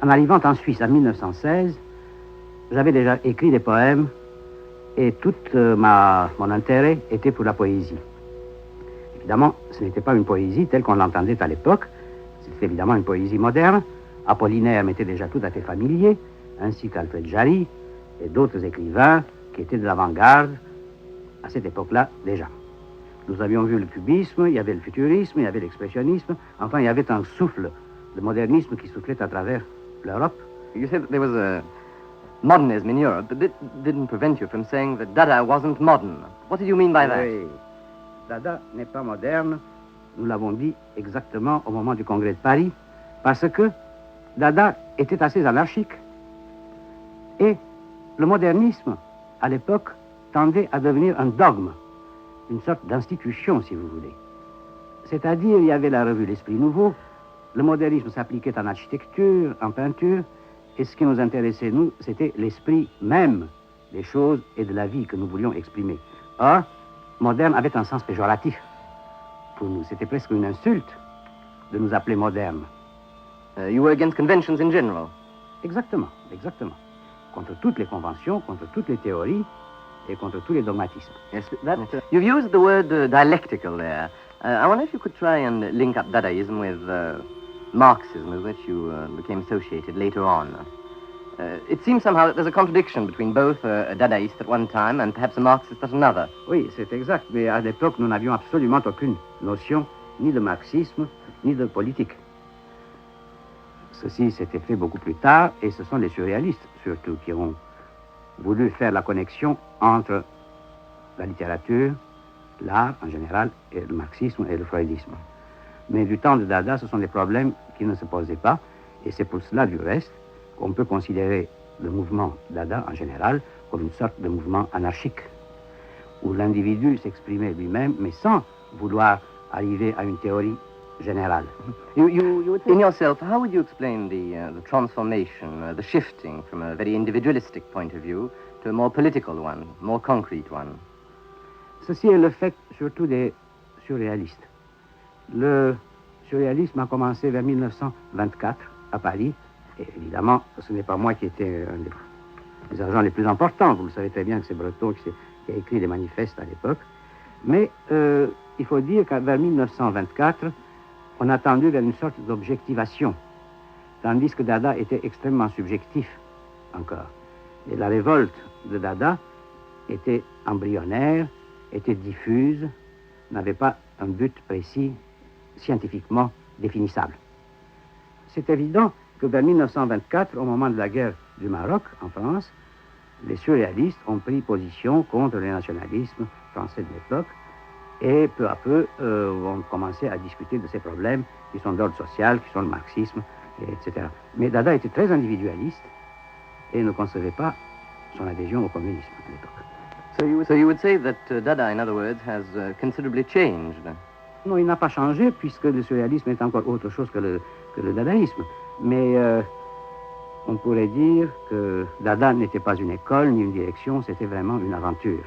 En arrivant en Suisse en 1916, j'avais déjà écrit des poèmes et tout mon intérêt était pour la poésie. Évidemment, ce n'était pas une poésie telle qu'on l'entendait à l'époque, c'était évidemment une poésie moderne. Apollinaire m'était déjà tout à fait familier, ainsi qu'Alfred Jarry et d'autres écrivains qui étaient de l'avant-garde à cette époque-là déjà. Nous avions vu le cubisme, il y avait le futurisme, il y avait l'expressionnisme, enfin il y avait un souffle de modernisme qui soufflait à travers l'Europe. You said that there was a modernism in Europe, but that didn't prevent you from saying that Dada wasn't modern. What did you mean by that? Oui. Dada n'est pas moderne, nous l'avons dit exactement au moment du congrès de Paris, parce que Dada était assez anarchique. Et le modernisme, à l'époque, tendait à devenir un dogme, une sorte d'institution, si vous voulez. C'est-à-dire, il y avait la revue L'Esprit Nouveau, le modernisme s'appliquait en architecture, en peinture, et ce qui nous intéressait, nous, c'était l'esprit même des choses et de la vie que nous voulions exprimer. Or, moderne avait un sens péjoratif pour nous. C'était presque une insulte de nous appeler modernes. You were against conventions in general. Exactement, exactement. Contre toutes les conventions, contre toutes les théories et contre tous les dogmatismes. Yes, you've used the word dialectical there. I wonder if you could try and link up Dadaism with Marxism, with which you became associated later on. It seems somehow that there's a contradiction between both a Dadaist at one time and perhaps a Marxist at another. Oui, c'est exact, mais à l'époque, nous n'avions absolument aucune notion ni de marxisme, ni de politique. Ceci s'était fait beaucoup plus tard, et ce sont les surréalistes, surtout, qui ont voulu faire la connexion entre la littérature, l'art en général, et le marxisme et le freudisme. Mais du temps de Dada, ce sont des problèmes qui ne se posaient pas, et c'est pour cela, du reste, qu'on peut considérer le mouvement Dada en général comme une sorte de mouvement anarchique, où l'individu s'exprimait lui-même, mais sans vouloir arriver à une théorie générale. In yourself, how would you explain the transformation, the shifting from a very individualistic point of view to a more political one, more concrete one? Ceci est le fait surtout des surréalistes. Le surréalisme a commencé vers 1924 à Paris. Et évidemment, ce n'est pas moi qui étais un des agents les plus importants. Vous le savez très bien que c'est Breton qui a écrit les manifestes à l'époque. Mais il faut dire qu'à vers 1924, on a tendu vers une sorte d'objectivation, tandis que Dada était extrêmement subjectif encore. Et la révolte de Dada était embryonnaire, était diffuse, n'avait pas un but précis, scientifiquement définissable. C'est évident que vers 1924, au moment de la guerre du Maroc, en France, les surréalistes ont pris position contre le nationalisme français de l'époque et peu à peu ont commencé à discuter de ces problèmes qui sont d'ordre social, qui sont le marxisme, etc. Mais Dada était très individualiste et ne concevait pas son adhésion au communisme à l'époque. So you would say that Dada, in other words, has considerably changed? Non, il n'a pas changé puisque le surréalisme est encore autre chose que le dadaïsme. Mais on pourrait dire que Dada n'était pas une école ni une direction, c'était vraiment une aventure.